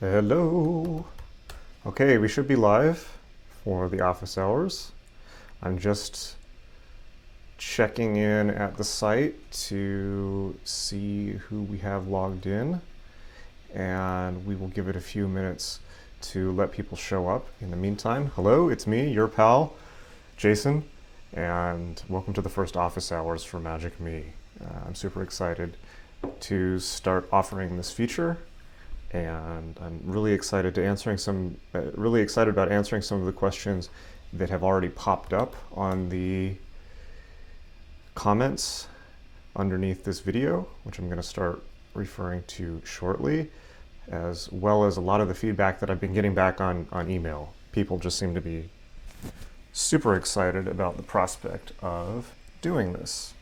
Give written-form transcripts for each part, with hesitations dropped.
Hello. Okay, we should be live for the office hours. I'm just checking in at the site to see who we have logged in, and we will give it a few minutes to let people show up. In the meantime, hello, it's me, your pal, Jason, and welcome to the first office hours for Magic Me. I'm super excited to start offering this feature, and I'm really excited about answering some of the questions that have already popped up on the comments underneath this video, which I'm going to start referring to shortly, as well as a lot of the feedback that I've been getting back on email. People just seem to be super excited about the prospect of doing this.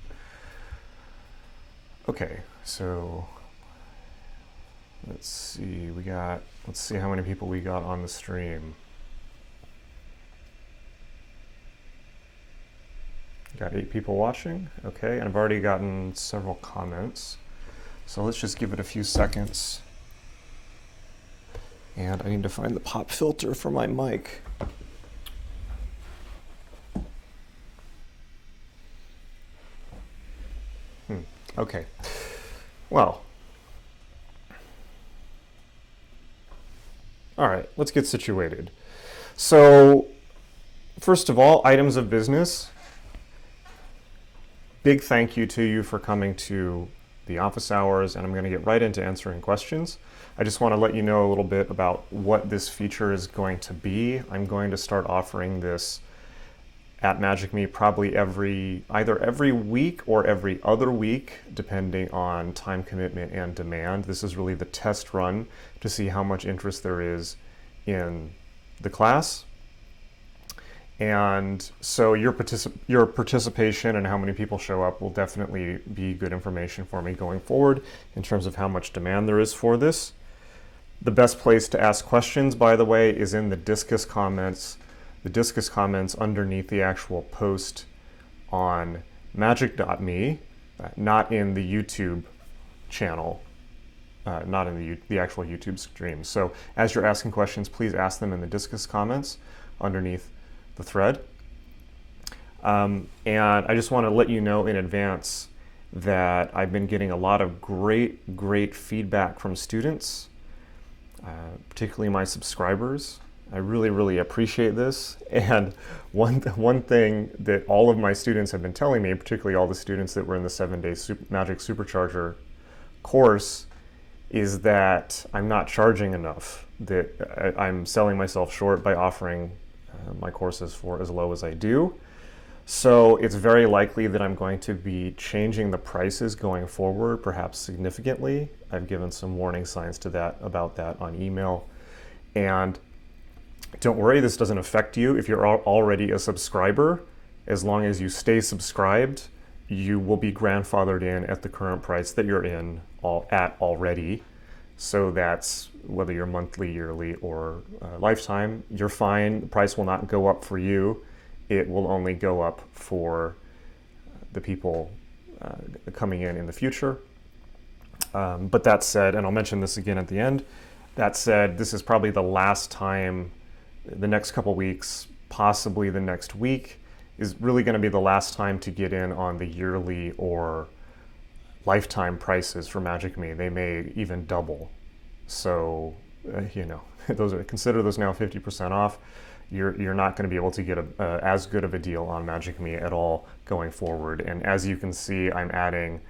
Okay, so let's see how many people we got on the stream. Got 8 people watching, okay, and I've already gotten several comments. So let's just give it a few seconds. And I need to find the pop filter for my mic. Okay, well, all right, let's get situated. So, first of all, items of business. Big thank you to you for coming to the office hours, and I'm going to get right into answering questions. I just want to let you know a little bit about what this feature is going to be. I'm going to start offering this at Magic Me probably either every week or every other week, depending on time commitment and demand. This is really the test run to see how much interest there is in the class. And so your participation and how many people show up will definitely be good information for me going forward in terms of how much demand there is for this. The best place to ask questions, by the way, is in the Discus comments. The Discus comments underneath the actual post on magic.me, not in the YouTube channel, not in the actual YouTube stream. So as you're asking questions, please ask them in the Discus comments underneath the thread. And I just want to let you know in advance that I've been getting a lot of great feedback from students, particularly my subscribers. I really appreciate this. And one thing that all of my students have been telling me, particularly all the students that were in the 7-day Magic Supercharger course, is that I'm not charging enough, that I'm selling myself short by offering my courses for as low as I do. So it's very likely that I'm going to be changing the prices going forward, perhaps significantly. I've given some warning signs about that on email. And don't worry, this doesn't affect you if you're already a subscriber. As long as you stay subscribed, you will be grandfathered in at the current price that you're in already. So that's whether you're monthly, yearly, or lifetime, you're fine. The price will not go up for you. It will only go up for the people coming in the future. But that said, and I'll mention this again at the end, that said, this is probably the last time, the next couple weeks, possibly the next week, is really going to be the last time to get in on the yearly or lifetime prices for Magic Me. They may even double. So, consider those now 50% off. You're not going to be able to get as good of a deal on Magic Me at all going forward. And as you can see, I'm adding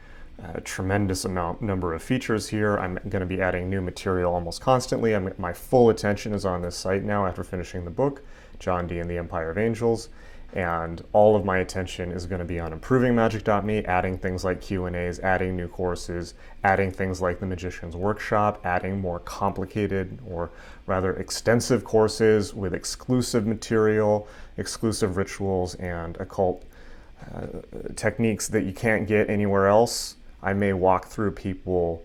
a tremendous number of features here. I'm going to be adding new material almost constantly. My full attention is on this site now after finishing the book, John Dee and the Empire of Angels. And all of my attention is going to be on improving Magic.me, adding things like Q&As, adding new courses, adding things like the Magician's Workshop, adding more complicated or rather extensive courses with exclusive material, exclusive rituals, and occult techniques that you can't get anywhere else. I may walk people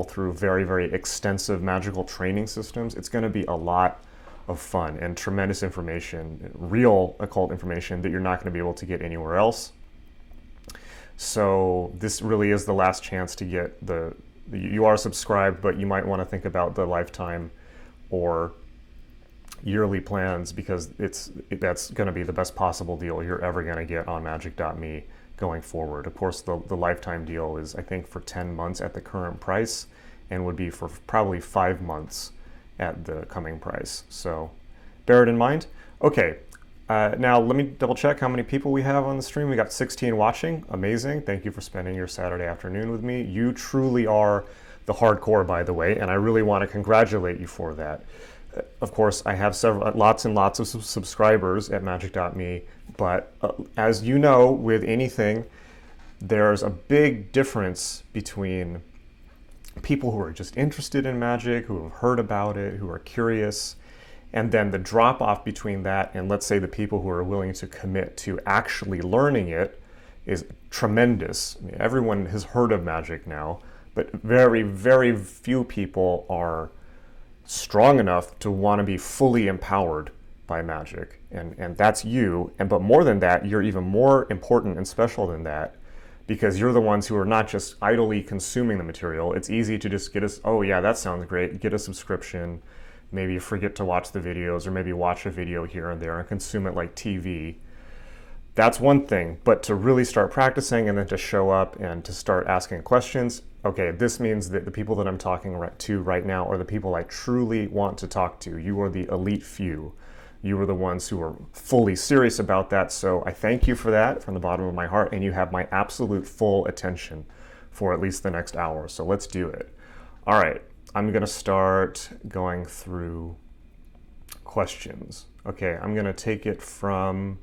through very extensive magical training systems. It's going to be a lot of fun and tremendous information, real occult information that you're not going to be able to get anywhere else. So this really is the last chance to get you are subscribed, but you might want to think about the lifetime or yearly plans, because that's going to be the best possible deal you're ever going to get on Magic.me going forward. Of course, the lifetime deal is, I think, for 10 months at the current price, and would be for probably 5 months at the coming price. So bear it in mind. Okay, now let me double check how many people we have on the stream. We got 16 watching. Amazing. Thank you for spending your Saturday afternoon with me. You truly are the hardcore, by the way, and I really want to congratulate you for that. Of course, I have lots and lots of subscribers at Magic.me, but as you know, with anything, there's a big difference between people who are just interested in Magic, who have heard about it, who are curious, and then the drop off between that and, let's say, the people who are willing to commit to actually learning it is tremendous. I mean, everyone has heard of Magic now, but very, very few people are strong enough to want to be fully empowered by Magic, and that's you. But more than that, you're even more important and special than that, because you're the ones who are not just idly consuming the material. It's easy to just get us, oh yeah, that sounds great, get a subscription, maybe forget to watch the videos, or maybe watch a video here and there and consume it like TV. That's one thing, but to really start practicing and then to show up and to start asking questions, okay, this means that the people that I'm talking to right now are the people I truly want to talk to. You are the elite few. You are the ones who are fully serious about that, so I thank you for that from the bottom of my heart, and you have my absolute full attention for at least the next hour, so let's do it. All right, I'm gonna start going through questions. Okay, I'm gonna take it from,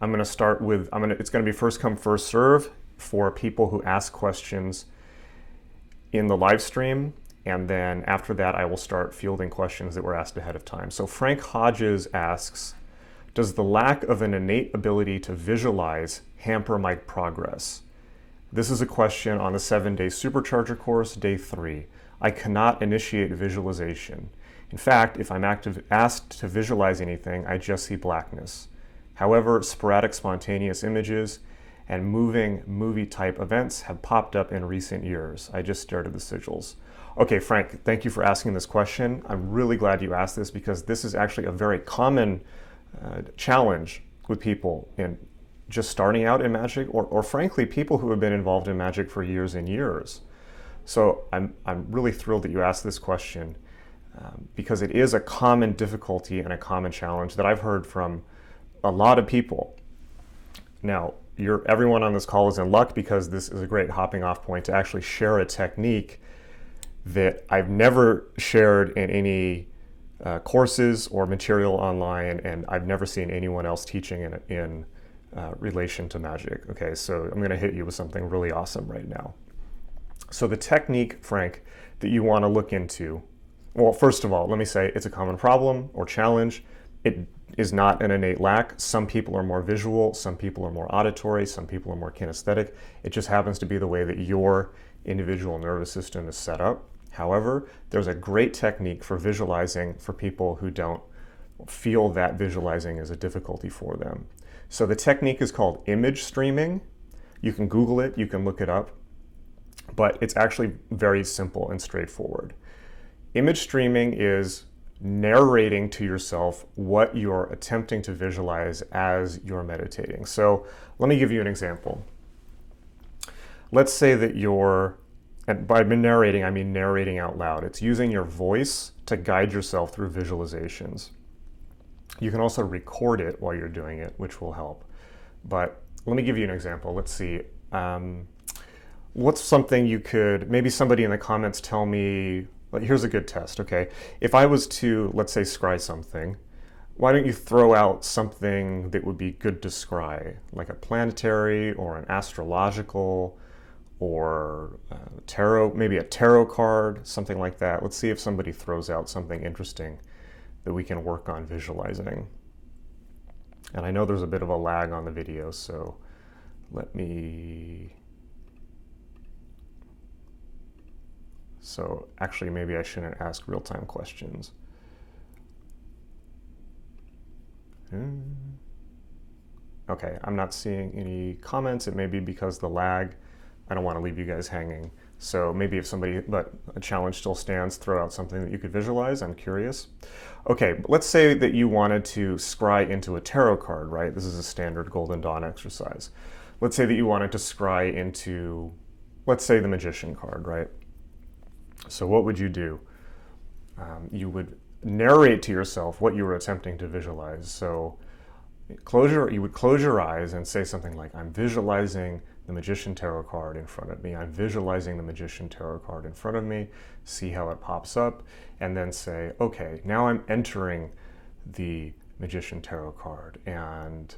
I'm gonna start with, it's gonna be first come, first serve for people who ask questions in the live stream, and then after that I will start fielding questions that were asked ahead of time. So Frank Hodges asks, does the lack of an innate ability to visualize hamper my progress? This is a question on the 7-day supercharger course, day 3. I cannot initiate visualization. In fact, if I'm asked to visualize anything, I just see blackness. However, sporadic spontaneous images and moving movie type events have popped up in recent years. I just stared at the sigils. Okay, Frank, thank you for asking this question. I'm really glad you asked this, because this is actually a very common challenge with people in just starting out in Magic, or frankly, people who have been involved in Magic for years and years. So I'm really thrilled that you asked this question, because it is a common difficulty and a common challenge that I've heard from a lot of people. Now, everyone on this call is in luck, because this is a great hopping off point to actually share a technique that I've never shared in any courses or material online, and I've never seen anyone else teaching in relation to Magic. Okay, so I'm gonna hit you with something really awesome right now. So the technique, Frank, that you wanna look into, well, first of all, let me say it's a common problem or challenge. It is not an innate lack. Some people are more visual, some people are more auditory, some people are more kinesthetic. It just happens to be the way that your individual nervous system is set up. However, there's a great technique for visualizing for people who don't feel that visualizing is a difficulty for them. So the technique is called image streaming. You can Google it, you can look it up, but it's actually very simple and straightforward. Image streaming is narrating to yourself what you're attempting to visualize as you're meditating. So let me give you an example. Let's say that and by narrating, I mean narrating out loud. It's using your voice to guide yourself through visualizations. You can also record it while you're doing it, which will help. But let me give you an example. Let's see. What's something you could, maybe somebody in the comments tell me, here's a good test, okay? If I was to, let's say, scry something, why don't you throw out something that would be good to scry, like a planetary or an astrological or tarot, maybe a tarot card, something like that. Let's see if somebody throws out something interesting that we can work on visualizing. And I know there's a bit of a lag on the video, so let me... So actually, maybe I shouldn't ask real-time questions. Okay, I'm not seeing any comments. It may be because the lag. I don't want to leave you guys hanging. So maybe if but a challenge still stands, throw out something that you could visualize. I'm curious. Okay, but let's say that you wanted to scry into a tarot card, right? This is a standard Golden Dawn exercise. Let's say that you wanted to scry into, let's say, the Magician card, right? So what would you do? You would narrate to yourself what you were attempting to visualize. So you would close your eyes and say something like, I'm visualizing the Magician Tarot card in front of me. I'm visualizing the Magician Tarot card in front of me. See how it pops up. And then say, okay, now I'm entering the Magician Tarot card. And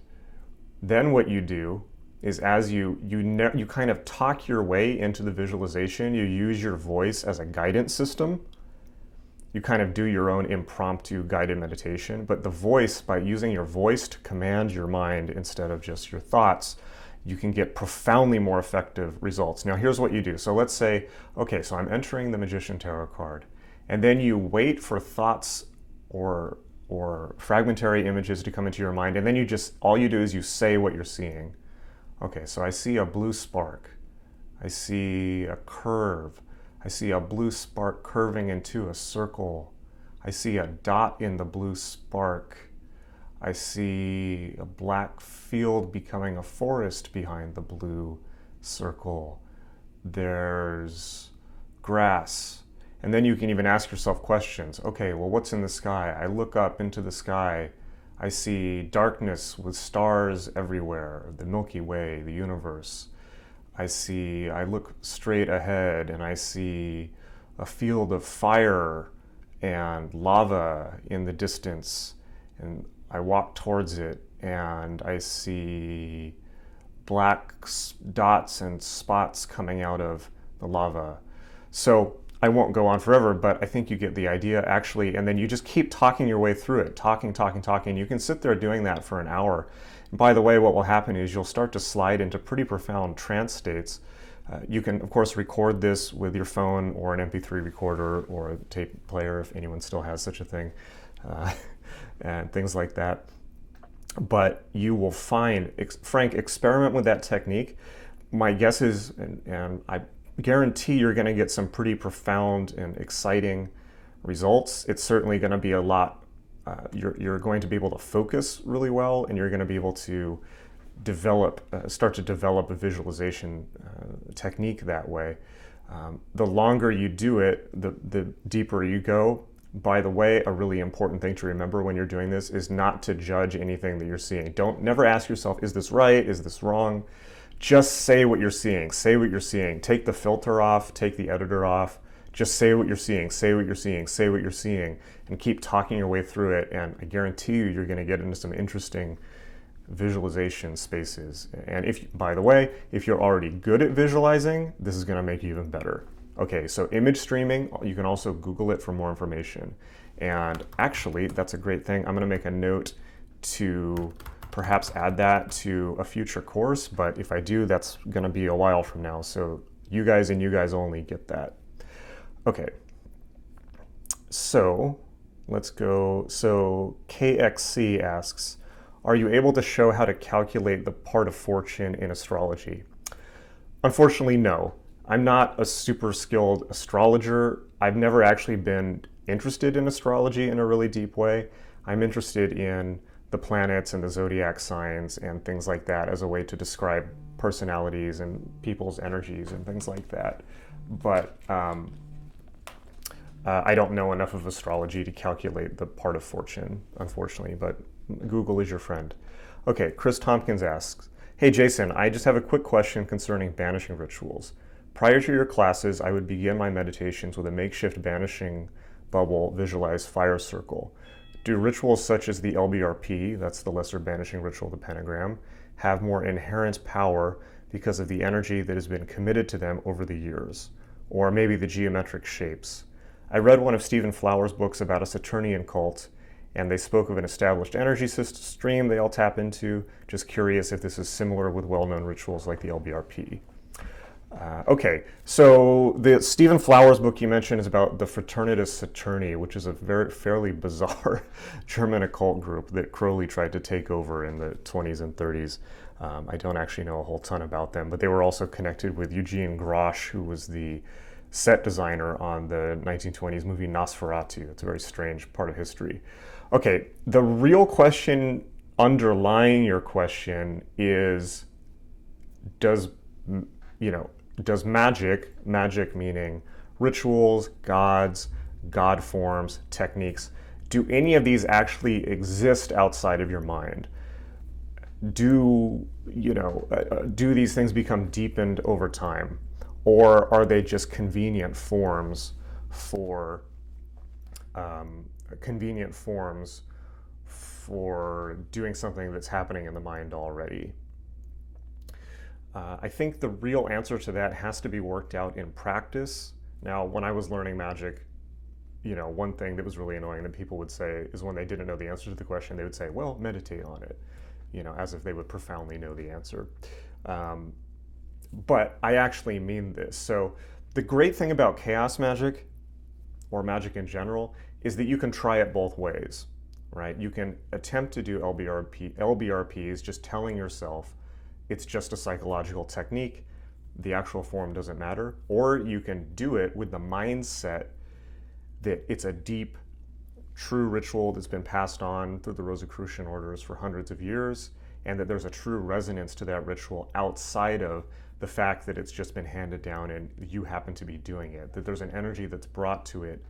then what you do is as you kind of talk your way into the visualization, you use your voice as a guidance system. You kind of do your own impromptu guided meditation, but the voice, by using your voice to command your mind instead of just your thoughts, you can get profoundly more effective results. Now here's what you do. So let's say, okay, so I'm entering the Magician Tarot card, and then you wait for thoughts or fragmentary images to come into your mind, and then all you do is you say what you're seeing. Okay, so I see a blue spark. I see a curve. I see a blue spark curving into a circle. I see a dot in the blue spark. I see a black field becoming a forest behind the blue circle. There's grass. And then you can even ask yourself questions. Okay, well, what's in the sky? I look up into the sky. I see darkness with stars everywhere, the Milky Way, the universe. I look straight ahead and I see a field of fire and lava in the distance, and I walk towards it and I see black dots and spots coming out of the lava. So I won't go on forever, but I think you get the idea actually, and then you just keep talking your way through it, talking. You can sit there doing that for an hour. And by the way, what will happen is you'll start to slide into pretty profound trance states. You can, of course, record this with your phone or an MP3 recorder or a tape player, if anyone still has such a thing, and things like that. But you will find, Frank, experiment with that technique. My guess is, and I guarantee you're going to get some pretty profound and exciting results. It's certainly going to be a lot, you're going to be able to focus really well, and you're going to be able to start to develop a visualization technique that way. The longer you do it, the deeper you go. By the way, a really important thing to remember when you're doing this is not to judge anything that you're seeing. Never ask yourself, is this right? Is this wrong? Just say what you're seeing. Say what you're seeing. Take the filter off, take the editor off. Just say what you're seeing, say what you're seeing, say what you're seeing, and keep talking your way through it. And I guarantee you're going to get into some interesting visualization spaces. And by the way, if you're already good at visualizing, this is going to make you even better. Okay, so image streaming, you can also Google it for more information. And actually, that's a great thing. I'm going to make a note to perhaps add that to a future course, but if I do, that's going to be a while from now. So you guys and you guys only get that. Okay, so let's go. So KXC asks, are you able to show how to calculate the part of fortune in astrology? Unfortunately, no. I'm not a super skilled astrologer. I've never actually been interested in astrology in a really deep way. I'm interested in the planets and the zodiac signs and things like that as a way to describe personalities and people's energies and things like that. But I don't know enough of astrology to calculate the part of fortune, unfortunately, but Google is your friend. Okay, Chris Tompkins asks, hey Jason, I just have a quick question concerning banishing rituals. Prior to your classes, I would begin my meditations with a makeshift banishing bubble visualized fire circle. Do rituals such as the LBRP, that's the lesser banishing ritual, the pentagram, have more inherent power because of the energy that has been committed to them over the years? Or maybe the geometric shapes? I read one of Stephen Flower's books about a Saturnian cult, and they spoke of an established energy stream they all tap into. Just curious if this is similar with well-known rituals like the LBRP. Okay, so the Stephen Flowers book you mentioned is about the Fraternitas Saturni, which is a fairly bizarre German occult group that Crowley tried to take over in the 20s and 30s. I don't actually know a whole ton about them, but they were also connected with Eugene Grosch, who was the set designer on the 1920s movie Nosferatu. It's a very strange part of history. Okay, the real question underlying your question is, does does magic meaning rituals, gods, god forms, techniques, do any of these actually exist outside of your mind? Do do these things become deepened over time, or are they just for convenient forms for doing something that's happening in the mind already? I think the real answer to that has to be worked out in practice. Now, when I was learning magic, one thing that was really annoying that people would say is when they didn't know the answer to the question, they would say, well, meditate on it, as if they would profoundly know the answer. But I actually mean this. So the great thing about chaos magic, or magic in general, is that you can try it both ways, right? You can attempt to do LBRPs, just telling yourself, it's just a psychological technique, the actual form doesn't matter. Or you can do it with the mindset that it's a deep, true ritual that's been passed on through the Rosicrucian orders for hundreds of years, and that there's a true resonance to that ritual outside of the fact that it's just been handed down and you happen to be doing it, that there's an energy that's brought to it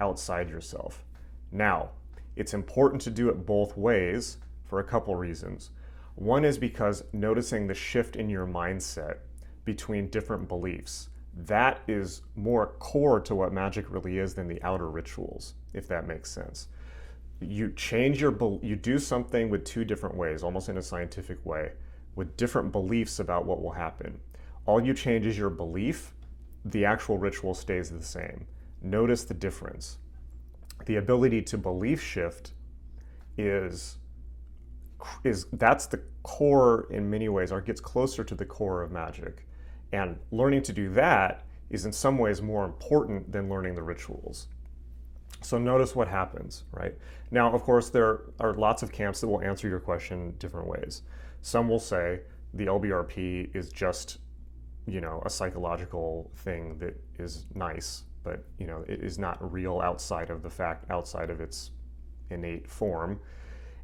outside yourself. Now, it's important to do it both ways for a couple reasons. One is because noticing the shift in your mindset between different beliefs, that is more core to what magic really is than the outer rituals, if that makes sense. You do something with two different ways, almost in a scientific way, with different beliefs about what will happen. All you change is your belief, the actual ritual stays the same. Notice the difference. The ability to belief shift is that's the core in many ways, or gets closer to the core of magic. And learning to do that is in some ways more important than learning the rituals. So notice what happens, right? Now, of course, there are lots of camps that will answer your question different ways. Some will say the LBRP is just, a psychological thing that is nice, but, it is not real outside of its innate form.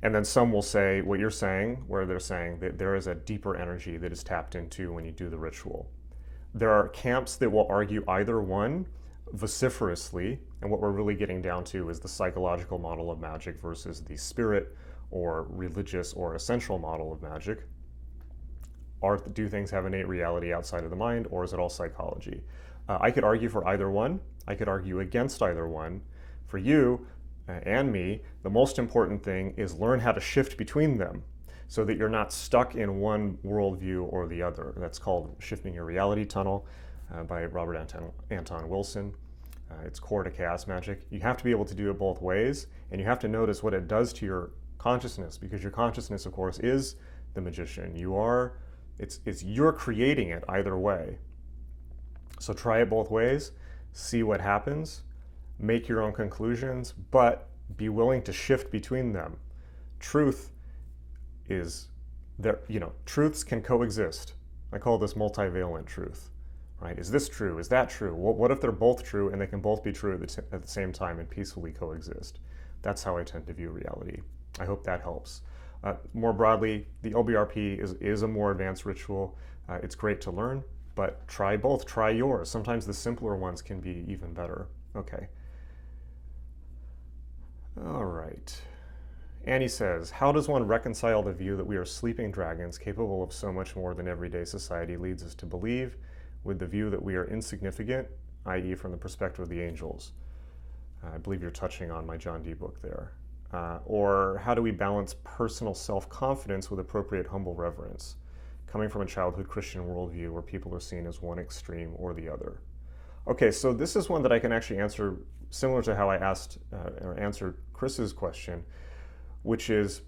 And then some will say what you're saying, where they're saying that there is a deeper energy that is tapped into when you do the ritual. There are camps that will argue either one vociferously, and what we're really getting down to is the psychological model of magic versus the spirit or religious or essential model of magic. Do things have innate reality outside of the mind, or is it all psychology? I could argue for either one. I could argue against either one. For you, and me, the most important thing is learn how to shift between them so that you're not stuck in one worldview or the other. That's called Shifting Your Reality Tunnel by Robert Anton Wilson. It's core to chaos magic. You have to be able to do it both ways, and you have to notice what it does to your consciousness, because your consciousness, of course, is the magician. You're creating it either way. So try it both ways, see what happens, make your own conclusions, but be willing to shift between them. Truth is there, truths can coexist. I call this multivalent truth, right? Is this true? Is that true? What if they're both true and they can both be true at the same time and peacefully coexist? That's how I tend to view reality. I hope that helps. More broadly, the LBRP is a more advanced ritual. It's great to learn, but try both. Try yours. Sometimes the simpler ones can be even better. Okay. All right. Annie says, how does one reconcile the view that we are sleeping dragons capable of so much more than everyday society leads us to believe, with the view that we are insignificant, i.e. from the perspective of the angels? I believe you're touching on my John Dee book there. Or how do we balance personal self-confidence with appropriate humble reverence, coming from a childhood Christian worldview where people are seen as one extreme or the other? Okay, so this is one that I can actually answer similar to how I answered Chris's question, which is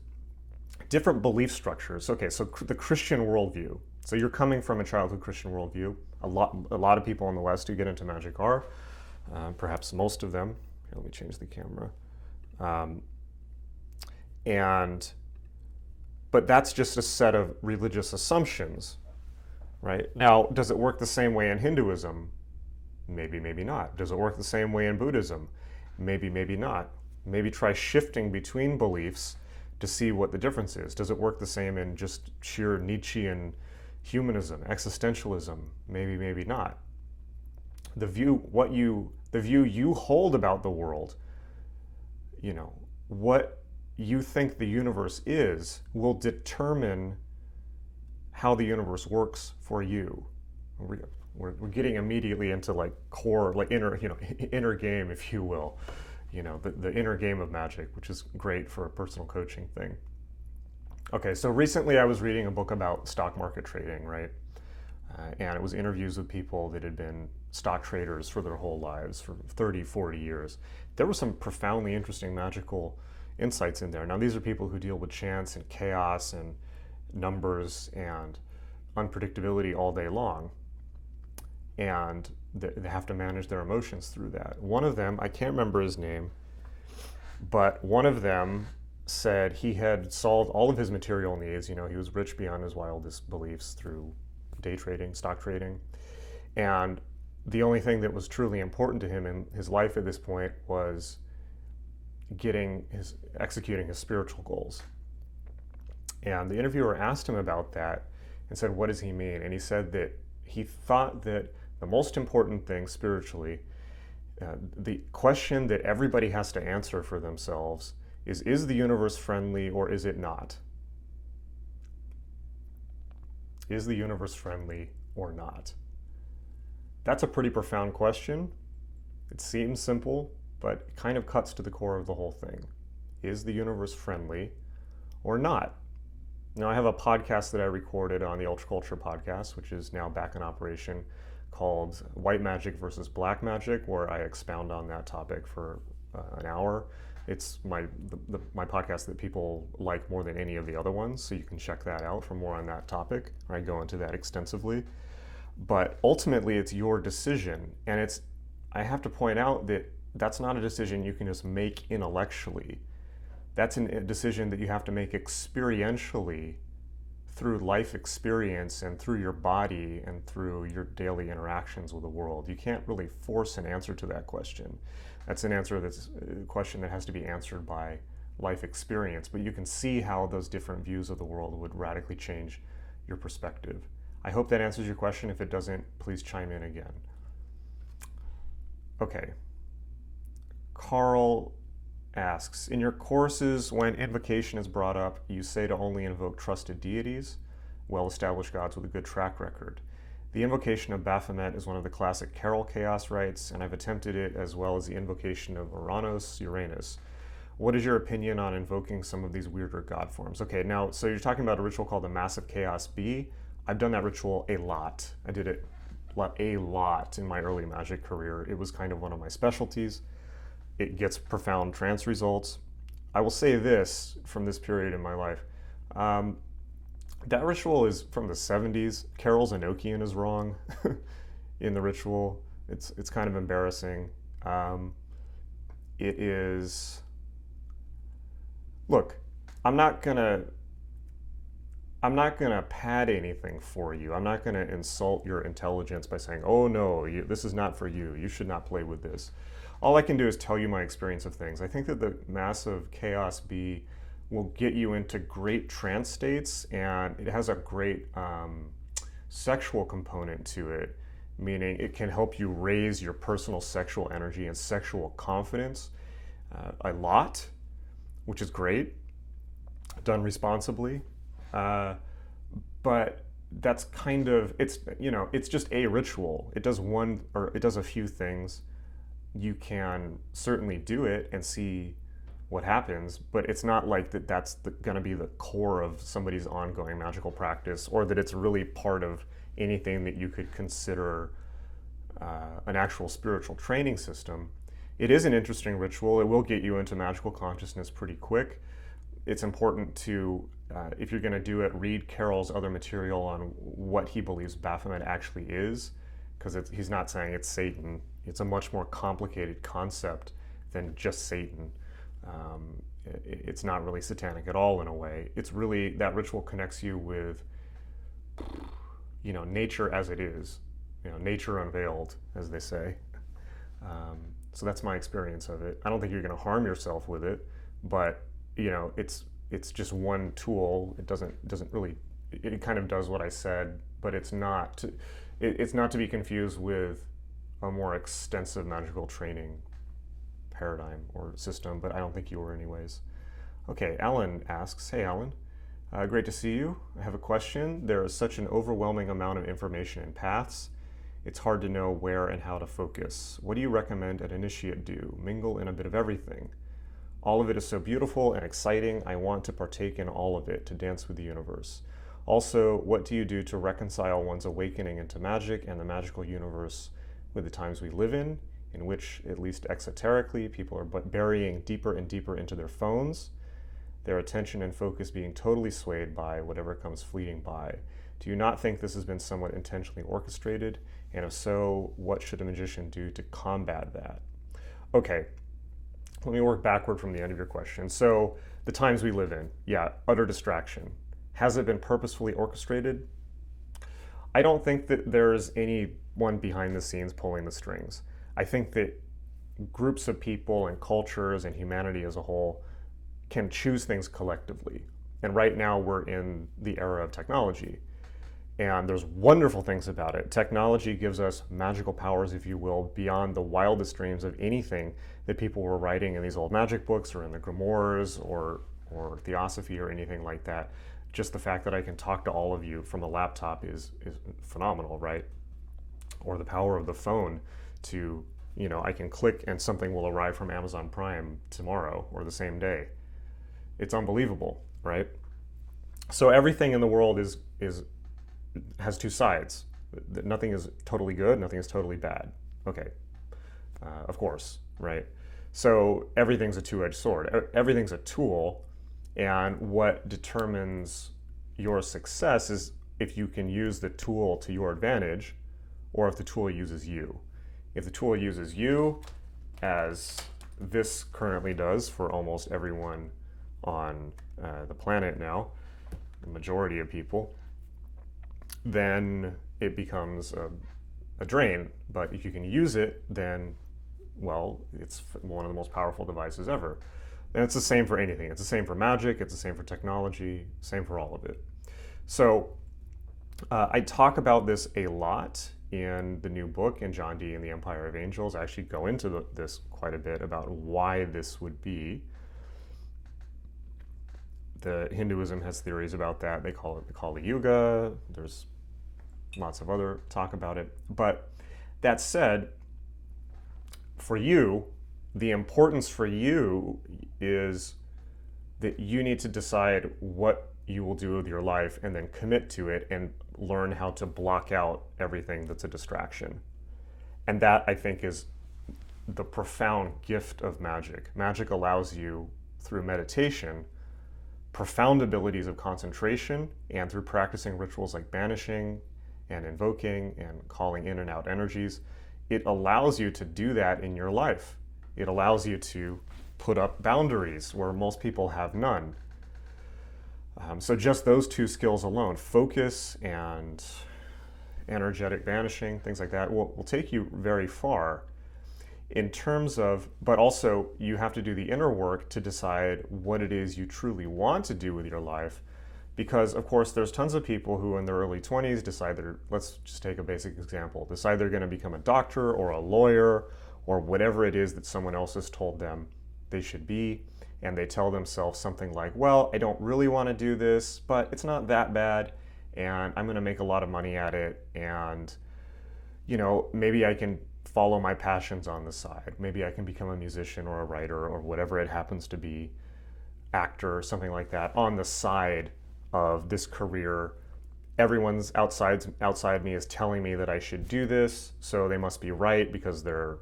different belief structures. Okay, so the Christian worldview. So you're coming from a childhood Christian worldview. a lot of people in the West who get into magic are, perhaps most of them. Here, let me change the camera. But that's just a set of religious assumptions, right? Now, does it work the same way in Hinduism? Maybe, maybe not. Does it work the same way in Buddhism? Maybe, maybe not. Maybe try shifting between beliefs to see what the difference is. Does it work the same in just sheer Nietzschean humanism, existentialism? Maybe, maybe not. The view you hold about the world, what you think the universe is, will determine how the universe works for you. We're getting immediately into like core, like inner game, if you will, the inner game of magic, which is great for a personal coaching thing. Okay, so recently I was reading a book about stock market trading, right? And it was interviews with people that had been stock traders for their whole lives, for 30, 40 years. There were some profoundly interesting magical insights in there. Now, these are people who deal with chance and chaos and numbers and unpredictability all day long. And they have to manage their emotions through that. One of them, I can't remember his name, but one of them said he had solved all of his material needs. He was rich beyond his wildest beliefs through day trading, stock trading. And the only thing that was truly important to him in his life at this point was executing his spiritual goals. And the interviewer asked him about that and said, what does he mean? And he said that he thought that the most important thing spiritually, the question that everybody has to answer for themselves is the universe friendly or is it not? Is the universe friendly or not? That's a pretty profound question. It seems simple, but it kind of cuts to the core of the whole thing. Is the universe friendly or not? Now, I have a podcast that I recorded on the Ultra Culture podcast, which is now back in operation, called White Magic versus Black Magic, where I expound on that topic for an hour. It's my podcast that people like more than any of the other ones, so you can check that out for more on that topic. I go into that extensively. But ultimately, it's your decision, and I have to point out that that's not a decision you can just make intellectually. That's a decision that you have to make experientially through life experience and through your body and through your daily interactions with the world. You can't really force an answer to that question. That's a question that has to be answered by life experience, but you can see how those different views of the world would radically change your perspective. I hope that answers your question. If it doesn't, please chime in again. Okay. Carl asks, in your courses, when invocation is brought up, you say to only invoke trusted deities, well-established gods with a good track record. The invocation of Baphomet is one of the classic Carol chaos rites, and I've attempted it as well as the invocation of Uranus. What is your opinion on invoking some of these weirder god forms? Okay, now, so you're talking about a ritual called the Massive Chaos Bee. I've done that ritual a lot. I did it a lot in my early magic career. It was kind of one of my specialties. It gets profound trance results. I will say this from this period in my life. That ritual is from the 70s. Carol Zanokian is wrong in the ritual. It's kind of embarrassing. It is... Look, I'm not gonna pad anything for you. I'm not gonna insult your intelligence by saying, oh no, this is not for you. You should not play with this. All I can do is tell you my experience of things. I think that the Massive Chaos Bee will get you into great trance states, and it has a great sexual component to it, meaning it can help you raise your personal sexual energy and sexual confidence a lot, which is great, done responsibly. But that's kind of, it's just a ritual. It does a few things. You can certainly do it and see what happens, but it's not like that's going to be the core of somebody's ongoing magical practice, or that it's really part of anything that you could consider an actual spiritual training system. It is an interesting ritual. It will get you into magical consciousness pretty quick. It's important to, if you're going to do it, read Carol's other material on what he believes Baphomet actually is. because he's not saying it's Satan. It's a much more complicated concept than just Satan. It's not really satanic at all in a way. It's really, that ritual connects you with, nature as it is, nature unveiled, as they say. So that's my experience of it. I don't think you're going to harm yourself with it, but it's just one tool. It doesn't really. It kind of does what I said, but it's not. It's not to be confused with a more extensive magical training paradigm or system. But I don't think you were, anyways. Okay, Alan asks, "Hey, Alan, great to see you. I have a question. There is such an overwhelming amount of information and paths. It's hard to know where and how to focus. What do you recommend an initiate do? Mingle in a bit of everything. All of it is so beautiful and exciting. I want to partake in all of it, to dance with the universe. Also, what do you do to reconcile one's awakening into magic and the magical universe with the times we live in which, at least exoterically, people are burying deeper and deeper into their phones, their attention and focus being totally swayed by whatever comes fleeting by? Do you not think this has been somewhat intentionally orchestrated? And if so, what should a magician do to combat that?" Okay, let me work backward from the end of your question. So, the times we live in, yeah, utter distraction. Has it been purposefully orchestrated? I don't think that there's anyone behind the scenes pulling the strings. I think that groups of people and cultures and humanity as a whole can choose things collectively. And right now we're in the era of technology. And there's wonderful things about it. Technology gives us magical powers, if you will, beyond the wildest dreams of anything that people were writing in these old magic books or in the grimoires or theosophy or anything like that. Just the fact that I can talk to all of you from a laptop is phenomenal, right? Or the power of the phone to, I can click and something will arrive from Amazon Prime tomorrow or the same day. It's unbelievable, right? So everything in the world has two sides. Nothing is totally good, nothing is totally bad. Okay, of course, right? So everything's a two-edged sword. Everything's a tool, and what determines your success is if you can use the tool to your advantage, or if the tool uses you. If the tool uses you, as this currently does for almost everyone on the planet now, the majority of people, then it becomes a drain. But if you can use it, then, well, it's one of the most powerful devices ever. And it's the same for anything. It's the same for magic, it's the same for technology, same for all of it. So I talk about this a lot in the new book, in John Dee and the Empire of Angels. I actually go into this quite a bit about why this would be. The Hinduism has theories about that. They call it the Kali Yuga. There's lots of other talk about it. But that said, for you, the importance for you is that you need to decide what you will do with your life and then commit to it and learn how to block out everything that's a distraction. And that, I think, is the profound gift of magic. Magic allows you, through meditation, profound abilities of concentration, and through practicing rituals like banishing and invoking and calling in and out energies, it allows you to do that in your life. It allows you to put up boundaries where most people have none. So just those two skills alone, focus and energetic banishing, things like that, will take you very far in terms of, but also you have to do the inner work to decide what it is you truly want to do with your life. Because, of course, there's tons of people who in their early 20s decide let's just take a basic example, decide they're going to become a doctor or a lawyer or whatever it is that someone else has told them they should be. And they tell themselves something like, well, I don't really want to do this, but it's not that bad, and I'm going to make a lot of money at it, and, maybe I can follow my passions on the side. Maybe I can become a musician or a writer or whatever it happens to be, actor or something like that, on the side of this career. Everyone's outside me is telling me that I should do this, so they must be right because they're,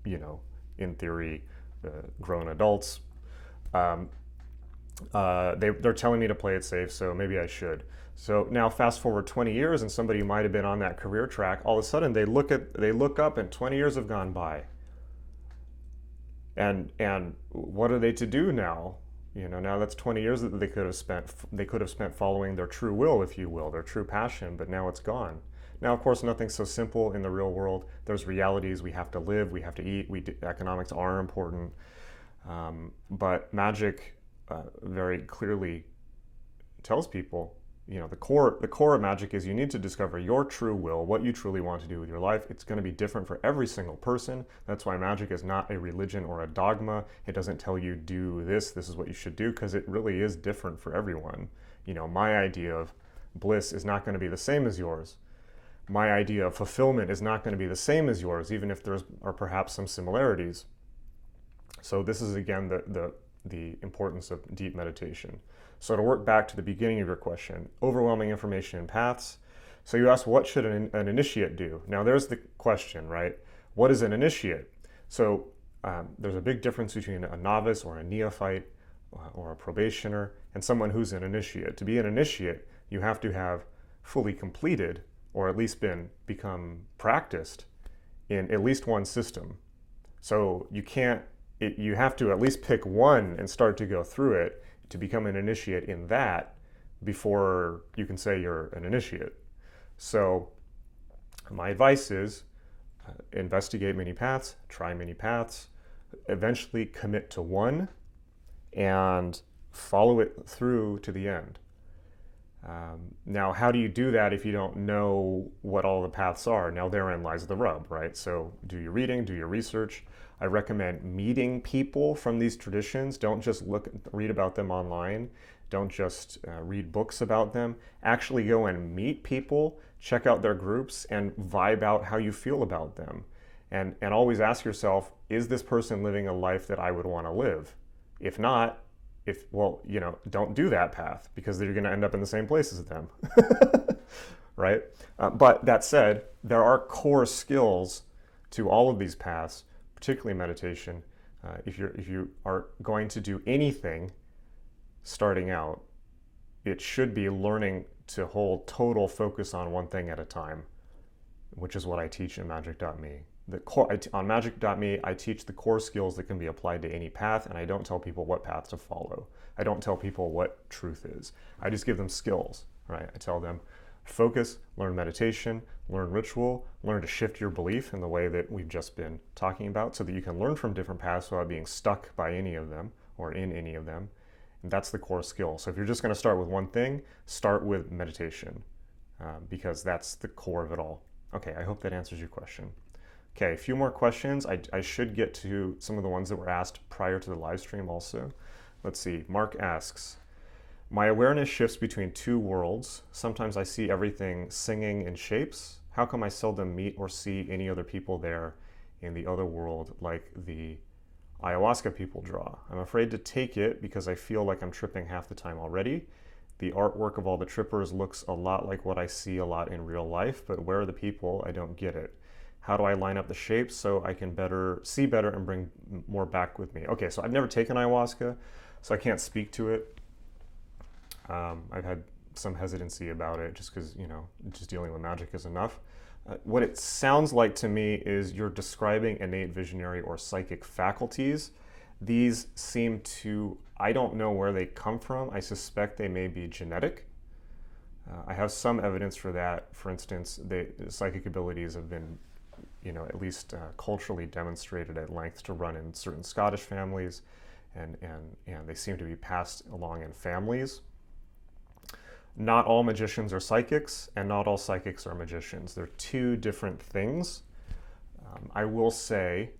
in theory, grown adults. they're telling me to play it safe, so maybe I should. So now fast forward 20 years and somebody might have been on that career track. All of a sudden they look up and 20 years have gone by. And what are they to do now? Now that's 20 years that they could have spent following their true will, if you will, their true passion, but now it's gone. Now, of course, nothing's so simple in the real world. There's realities. We have to live. We have to eat. Economics are important. But magic very clearly tells people, the core of magic is you need to discover your true will, what you truly want to do with your life. It's going to be different for every single person. That's why magic is not a religion or a dogma. It doesn't tell you do this is what you should do, because it really is different for everyone. My idea of bliss is not going to be the same as yours. My idea of fulfillment is not going to be the same as yours, even if there are perhaps some similarities. So this is, again, the importance of deep meditation. So to work back to the beginning of your question, overwhelming information and paths. So you asked, what should an initiate do? Now there's the question, right? What is an initiate? So there's a big difference between a novice or a neophyte or a probationer and someone who's an initiate. To be an initiate, you have to have fully completed or at least become practiced in at least one system. So you have to at least pick one and start to go through it to become an initiate in that before you can say you're an initiate. So my advice is investigate many paths, try many paths, eventually commit to one and follow it through to the end. Now, how do you do that if you don't know what all the paths are? Now, therein lies the rub, right? So do your reading, do your research. I recommend meeting people from these traditions. Don't just read about them online. Don't just read books about them. Actually go and meet people, check out their groups, and vibe out how you feel about them. And always ask yourself, is this person living a life that I would want to live? If not, don't do that path, because you're going to end up in the same place as them, right? But that said, there are core skills to all of these paths, particularly meditation. If you are going to do anything starting out, it should be learning to hold total focus on one thing at a time, which is what I teach in magic.me. On magic.me, I teach the core skills that can be applied to any path, and I don't tell people what path to follow. I don't tell people what truth is. I just give them skills, right? I tell them, focus, learn meditation, learn ritual, learn to shift your belief in the way that we've just been talking about, so that you can learn from different paths without being stuck by any of them or in any of them. And that's the core skill. So if you're just going to start with one thing, start with meditation, because that's the core of it all. Okay, I hope that answers your question. Okay, a few more questions. I should get to some of the ones that were asked prior to the live stream also. Let's see. Mark asks, my awareness shifts between two worlds. Sometimes I see everything singing in shapes. How come I seldom meet or see any other people there in the other world like the ayahuasca people draw? I'm afraid to take it because I feel like I'm tripping half the time already. The artwork of all the trippers looks a lot like what I see a lot in real life, but where are the people? I don't get it. How do I line up the shapes so I can see better and bring more back with me? Okay, so I've never taken ayahuasca, so I can't speak to it. I've had some hesitancy about it just because, just dealing with magic is enough. What it sounds like to me is you're describing innate visionary or psychic faculties. These seem to, I don't know where they come from. I suspect they may be genetic. I have some evidence for that. For instance, psychic abilities have been at least culturally demonstrated at length to run in certain Scottish families, and they seem to be passed along in families. Not all magicians are psychics, and not all psychics are magicians. They're two different things. I will say,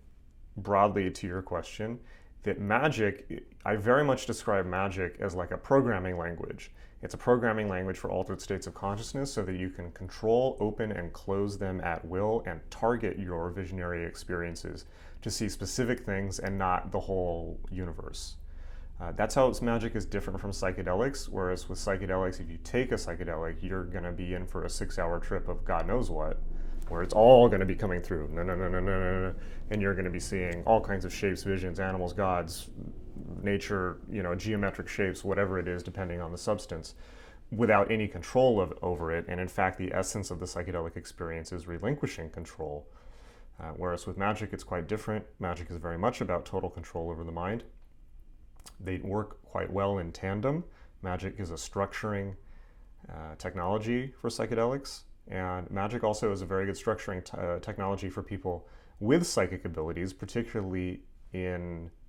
broadly to your question, that magic, I very much describe magic as like a programming language. It's a programming language for altered states of consciousness so that you can control, open, and close them at will and target your visionary experiences to see specific things and not the whole universe. That's how magic is different from psychedelics, whereas with psychedelics, if you take a psychedelic, you're going to be in for a 6-hour trip of God knows what, where it's all going to be coming through, and you're going to be seeing all kinds of shapes, visions, animals, gods, nature, geometric shapes, whatever it is, depending on the substance, without any control over it. And in fact, the essence of the psychedelic experience is relinquishing control. Whereas with magic, it's quite different. Magic is very much about total control over the mind. They work quite well in tandem. Magic is a structuring technology for psychedelics, and magic also is a very good structuring technology for people with psychic abilities, particularly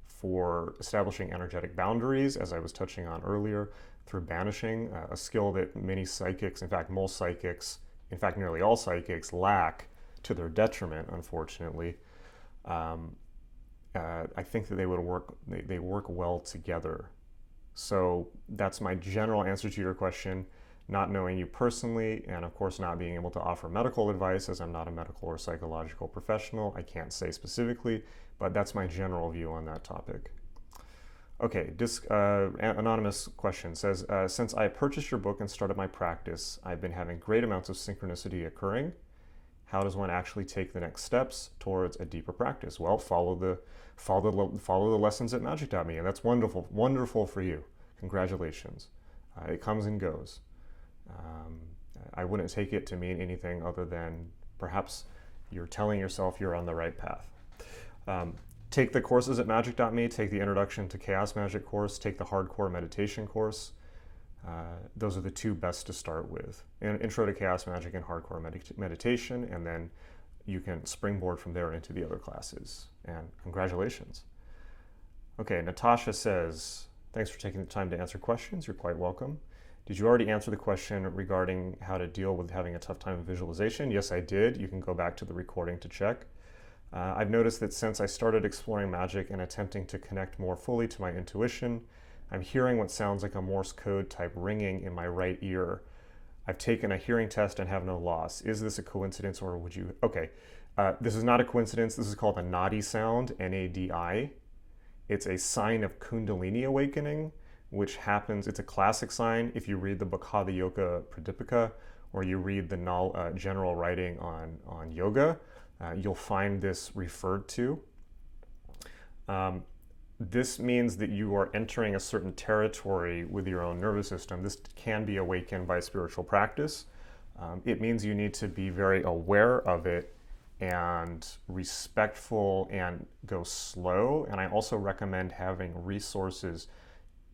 for establishing energetic boundaries, as I was touching on earlier, through banishing, a skill that many psychics, in fact most psychics, in fact nearly all psychics, lack to their detriment, unfortunately. I think that they work well together. So that's my general answer to your question. Not knowing you personally, and of course not being able to offer medical advice, as I'm not a medical or psychological professional, I can't say specifically, but that's my general view on that topic. Okay, anonymous question says, since I purchased your book and started my practice, I've been having great amounts of synchronicity occurring. How does one actually take the next steps towards a deeper practice? Well, follow the lessons at magic.me, and that's wonderful for you. Congratulations. It comes and goes. I wouldn't take it to mean anything other than perhaps you're telling yourself you're on the right path. Take the courses at magic.me, take the Introduction to Chaos Magic course, take the Hardcore Meditation course. Those are the two best to start with. Intro to Chaos Magic and Hardcore Meditation, and then you can springboard from there into the other classes. And congratulations. Okay, Natasha says, thanks for taking the time to answer questions. You're quite welcome. Did you already answer the question regarding how to deal with having a tough time with visualization? Yes, I did. You can go back to the recording to check. I've noticed that since I started exploring magic and attempting to connect more fully to my intuition, I'm hearing what sounds like a Morse code type ringing in my right ear. I've taken a hearing test and have no loss. Is this a coincidence, or would you... Okay, this is not a coincidence. This is called a nadi sound, N-A-D-I. It's a sign of Kundalini awakening, which happens, it's a classic sign if you read the book Hatha Yoga Pradipika, or you read the general writing on yoga, you'll find this referred to. This means that you are entering a certain territory with your own nervous system. This can be awakened by spiritual practice. It means you need to be very aware of it and respectful and go slow. And I also recommend having resources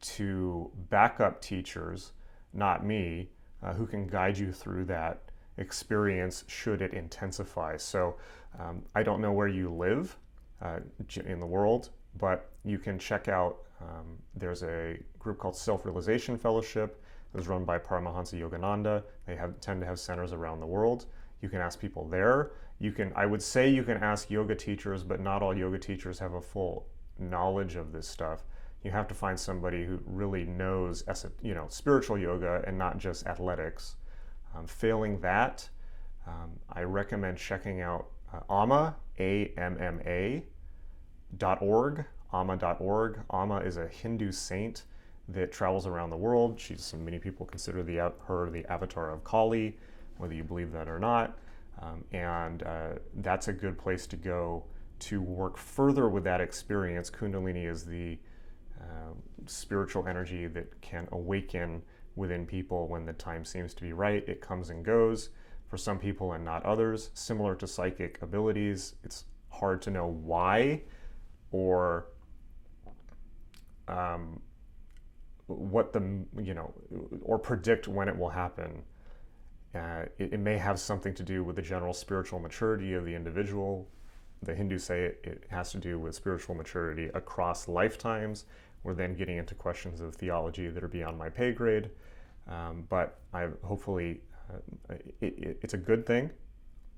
to backup teachers, not me, who can guide you through that experience should it intensify. So I don't know where you live in the world, but you can check out, there's a group called Self-Realization Fellowship that is run by Paramahansa Yogananda. They tend to have centers around the world. You can ask people there. I would say you can ask yoga teachers, but not all yoga teachers have a full knowledge of this stuff. You have to find somebody who really knows, spiritual yoga and not just athletics. Failing that, I recommend checking out Amma, A-M-M-A, .org, amma.org. Amma is a Hindu saint that travels around the world. Many people consider her the avatar of Kali, whether you believe that or not. That's a good place to go to work further with that experience. Kundalini is the spiritual energy that can awaken within people when the time seems to be right. It comes and goes for some people and not others. Similar to psychic abilities, it's hard to know why or or predict when it will happen. It may have something to do with the general spiritual maturity of the individual. The Hindus say it has to do with spiritual maturity across lifetimes. We're then getting into questions of theology that are beyond my pay grade. But it's a good thing.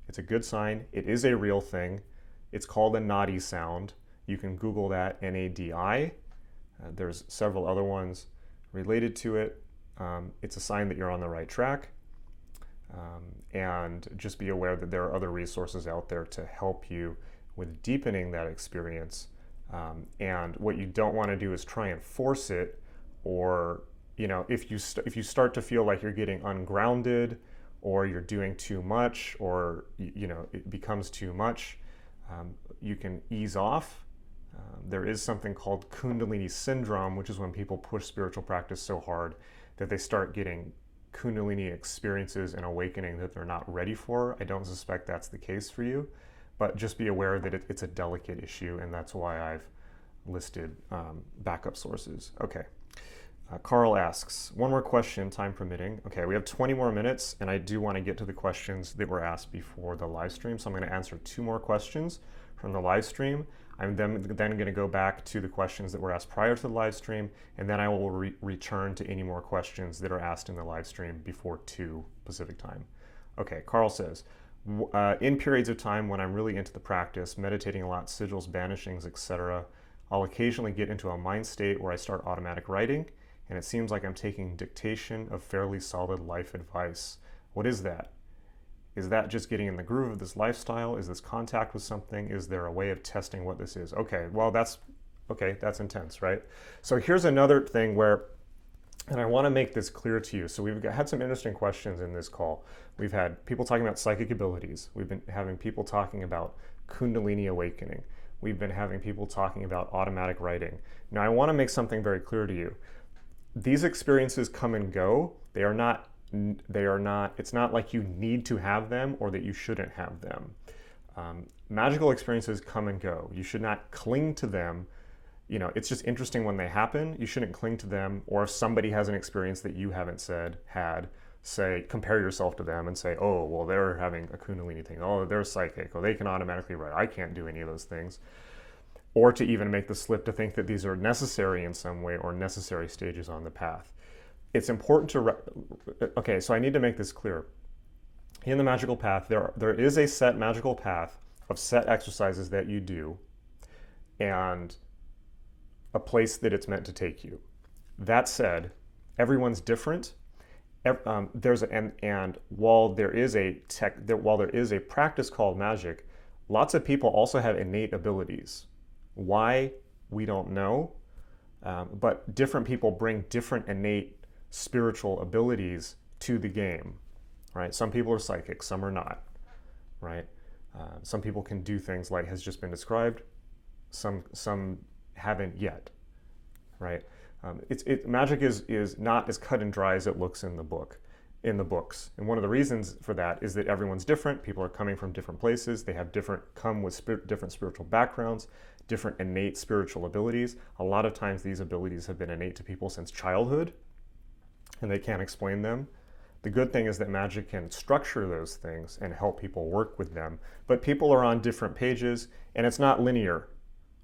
It's a good sign. It is a real thing. It's called a nadi sound. You can Google that, N-A-D-I. There's several other ones related to it. It's a sign that you're on the right track. And just be aware that there are other resources out there to help you with deepening that experience. And what you don't want to do is try and force it, or if you start to feel like you're getting ungrounded, or you're doing too much, or it becomes too much, you can ease off. There is something called Kundalini syndrome, which is when people push spiritual practice so hard that they start getting Kundalini experiences and awakening that they're not ready for. I don't suspect that's the case for you, but just be aware that it's a delicate issue, and that's why I've listed backup sources. Okay. Carl asks, one more question, time permitting. Okay, we have 20 more minutes, and I do want to get to the questions that were asked before the live stream, so I'm going to answer 2 more questions from the live stream. I'm then going to go back to the questions that were asked prior to the live stream, and then I will return to any more questions that are asked in the live stream before 2 Pacific time. Okay, Carl says, in periods of time when I'm really into the practice, meditating a lot, sigils, banishings, etc., I'll occasionally get into a mind state where I start automatic writing, and it seems like I'm taking dictation of fairly solid life advice. What is that? Is that just getting in the groove of this lifestyle? Is this contact with something? Is there a way of testing what this is? Okay, well, that's intense, right? So here's another thing where, and I want to make this clear to you. So we've had some interesting questions in this call. We've had people talking about psychic abilities. We've been having people talking about Kundalini awakening. We've been having people talking about automatic writing. Now, I want to make something very clear to you. These experiences come and go. It's not like you need to have them or that you shouldn't have them. Magical experiences come and go. You should not cling to them. You know, it's just interesting when they happen. You shouldn't cling to them. Or if somebody has an experience that you haven't say, compare yourself to them and say, oh, well, they're having a Kundalini thing. Oh, they're psychic. Oh, they can automatically write. I can't do any of those things. Or to even make the slip to think that these are necessary in some way or necessary stages on the path. It's important to, okay, so I need to make this clear. In the magical path, there is a set magical path of set exercises that you do and a place that it's meant to take you. That said, everyone's different. While there is a practice called magic, lots of people also have innate abilities. Why, we don't know, but different people bring different innate spiritual abilities to the game, right? Some people are psychic, some are not, right? Some people can do things like has just been described, some haven't yet, right? Magic is not as cut and dry as it looks in the books. And one of the reasons for that is that everyone's different. People are coming from different places. They have come with different spiritual backgrounds, different innate spiritual abilities. A lot of times these abilities have been innate to people since childhood, and they can't explain them. The good thing is that magic can structure those things and help people work with them. But people are on different pages, and it's not linear,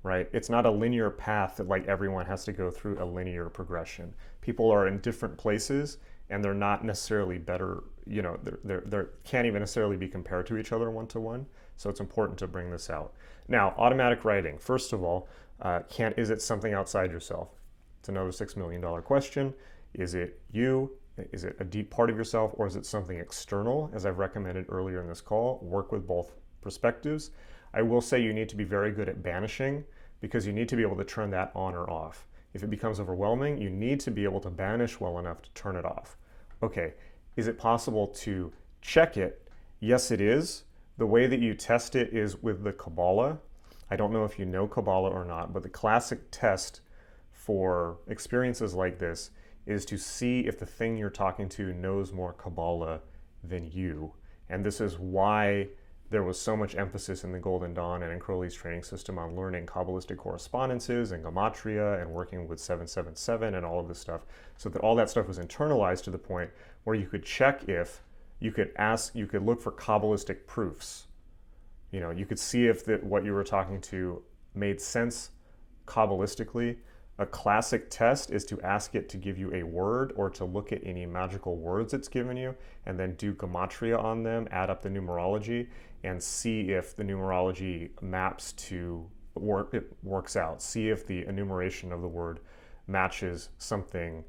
right? It's not a linear path that like everyone has to go through a linear progression. People are in different places, and they're not necessarily better, you know, they can't even necessarily be compared to each other one-to-one. So it's important to bring this out. Now, automatic writing. First of all, is it something outside yourself? It's another $6 million question. Is it you? Is it a deep part of yourself, or is it something external? As I've recommended earlier in this call, work with both perspectives. I will say you need to be very good at banishing, because you need to be able to turn that on or off. If it becomes overwhelming, you need to be able to banish well enough to turn it off. Okay, is it possible to check it? Yes, it is. The way that you test it is with the Kabbalah. I don't know if you know Kabbalah or not, but the classic test for experiences like this is to see if the thing you're talking to knows more Kabbalah than you. And this is why there was so much emphasis in the Golden Dawn and in Crowley's training system on learning Kabbalistic correspondences and gematria and working with 777 and all of this stuff, so that all that stuff was internalized to the point where you could check if you could look for Kabbalistic proofs. You know, you could see if what you were talking to made sense Kabbalistically. A classic test is to ask it to give you a word or to look at any magical words it's given you and then do gematria on them, add up the numerology, and see if the numerology maps to it works out. See if the enumeration of the word matches something,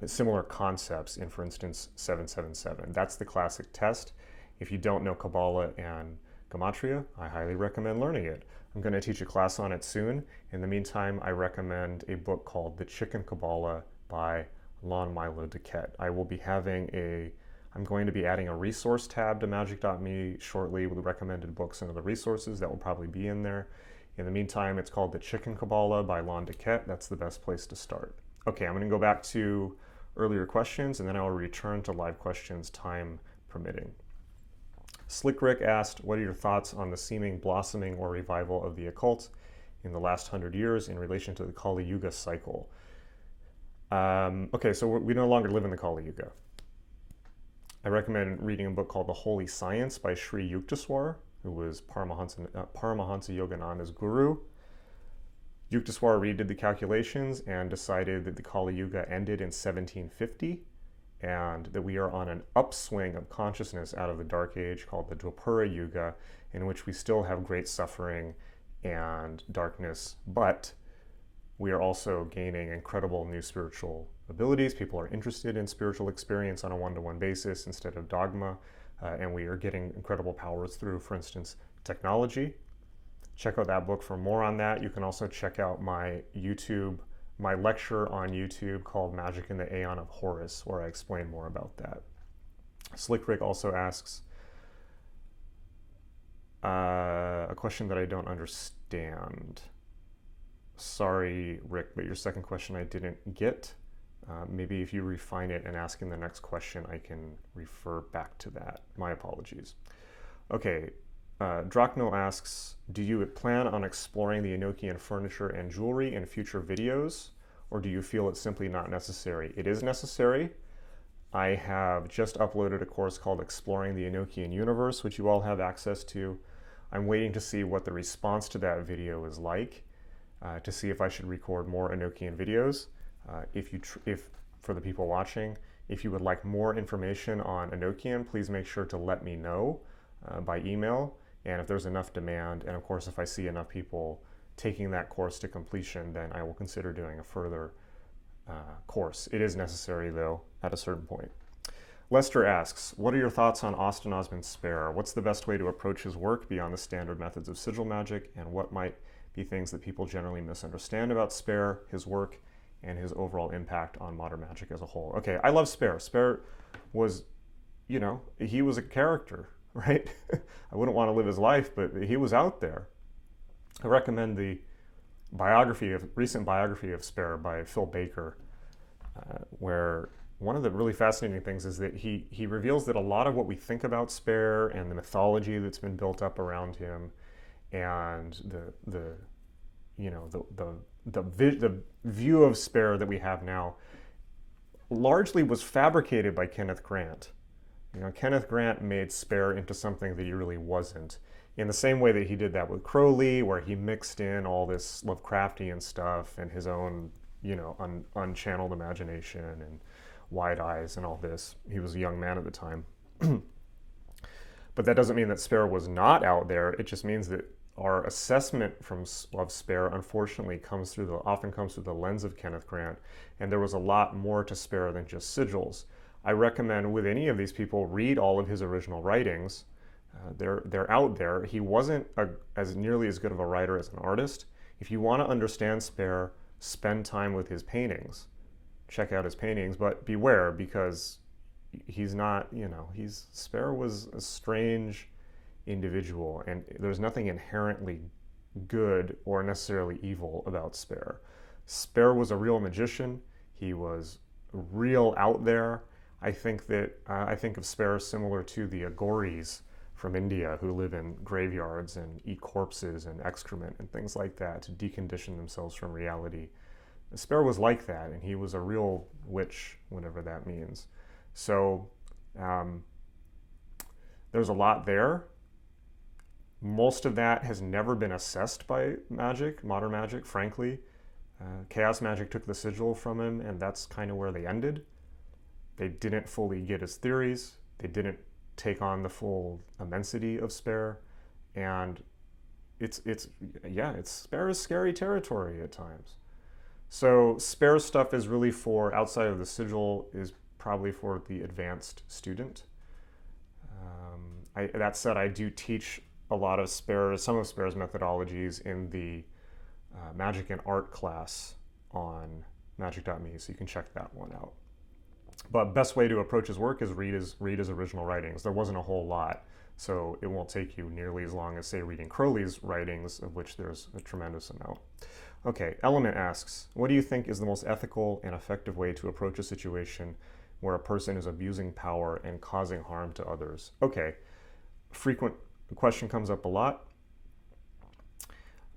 similar concepts in, for instance, 777. That's the classic test. If you don't know Kabbalah and gematria, I highly recommend learning it. I'm going to teach a class on it soon. In the meantime, I recommend a book called The Chicken Kabbalah by Lon Milo DeQuette. I'm going to be adding a resource tab to magic.me shortly with recommended books and other resources that will probably be in there. In the meantime, it's called The Chicken Kabbalah by Lon Duquette. That's the best place to start. Okay, I'm going to go back to earlier questions, and then I will return to live questions, time permitting. Slick Rick asked, what are your thoughts on the seeming blossoming or revival of the occult in the last 100 years in relation to the Kali Yuga cycle? Okay, so we no longer live in the Kali Yuga. I recommend reading a book called The Holy Science by Sri Yukteswar, who was Paramahansa Yogananda's guru. Yukteswar redid the calculations and decided that the Kali Yuga ended in 1750 and that we are on an upswing of consciousness out of the Dark Age called the Dwapara Yuga, in which we still have great suffering and darkness, but we are also gaining incredible new spiritual abilities. People are interested in spiritual experience on a one-to-one basis instead of dogma, and we are getting incredible powers through, for instance, technology. Check out that book for more on that. You can also check out my lecture on YouTube called Magic in the Aeon of Horus, where I explain more about that. Slick Rick also asks a question that I don't understand. Sorry, Rick, but your second question I didn't get. Maybe if you refine it and ask in the next question, I can refer back to that. My apologies. Okay, Drakno asks, do you plan on exploring the Enochian furniture and jewelry in future videos, or do you feel it's simply not necessary? It is necessary. I have just uploaded a course called Exploring the Enochian Universe, which you all have access to. I'm waiting to see what the response to that video is like, to see if I should record more Enochian videos. If for the people watching, if you would like more information on Enochian, please make sure to let me know by email. And if there's enough demand, and of course if I see enough people taking that course to completion, then I will consider doing a further course. It is necessary though at a certain point. Lester asks, what are your thoughts on Austin Osman Spare? What's the best way to approach his work beyond the standard methods of sigil magic, and what might be things that people generally misunderstand about Spare, his work, and his overall impact on modern magic as a whole? Okay, I love Spare. Spare was, he was a character, right? I wouldn't want to live his life, but he was out there. I recommend the recent biography of Spare by Phil Baker, where one of the really fascinating things is that he reveals that a lot of what we think about Spare and the mythology that's been built up around him and the view of Spare that we have now largely was fabricated by Kenneth Grant. Kenneth Grant made Spare into something that he really wasn't, in the same way that he did that with Crowley, where he mixed in all this Lovecraftian stuff and his own, unchanneled imagination and wide eyes and all this. He was a young man at the time. But that doesn't mean that Spare was not out there. It just means that our assessment of Spare, unfortunately, often comes through the lens of Kenneth Grant, and there was a lot more to Spare than just sigils. I recommend with any of these people, read all of his original writings. They're out there. He wasn't as nearly as good of a writer as an artist. If you want to understand Spare, spend time with his paintings. Check out his paintings, but beware, because he's not, Spare was a strange individual, and there's nothing inherently good or necessarily evil about Spare. Spare was a real magician. He was real out there. I think of Spare similar to the Aghoris from India, who live in graveyards and eat corpses and excrement and things like that to decondition themselves from reality. Spare was like that, and he was a real witch, whatever that means. So there's a lot there. Most of that has never been assessed by magic, modern magic, frankly. Chaos magic took the sigil from him, and that's kind of where they ended. They didn't fully get his theories. They didn't take on the full immensity of Spare, and Spare is scary territory at times. So Spare stuff is really for, outside of the sigil, is probably for the advanced student. That said, I do teach a lot of some of Spare's methodologies in the Magic and Art class on magic.me, so you can check that one out. But best way to approach his work is read his original writings. There wasn't a whole lot, so it won't take you nearly as long as, say, reading Crowley's writings, of which there's a tremendous amount. Okay, Element asks, what do you think is the most ethical and effective way to approach a situation where a person is abusing power and causing harm to others? Okay, frequent question comes up a lot.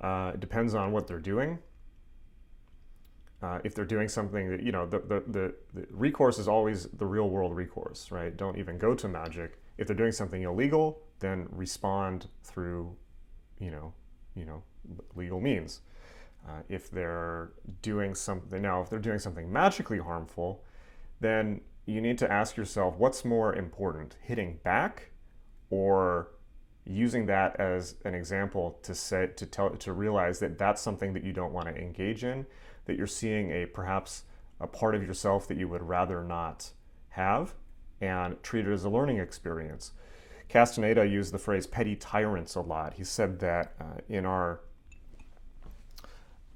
It depends on what they're doing. If they're doing something that, the recourse is always the real world recourse, right? Don't even go to magic. If they're doing something illegal, then respond through, legal means. If they're doing something magically harmful, then you need to ask yourself, what's more important, hitting back or using that as an example to realize that that's something that you don't want to engage in, that you're seeing perhaps a part of yourself that you would rather not have, and treat it as a learning experience. Castaneda used the phrase petty tyrants a lot. He said that in our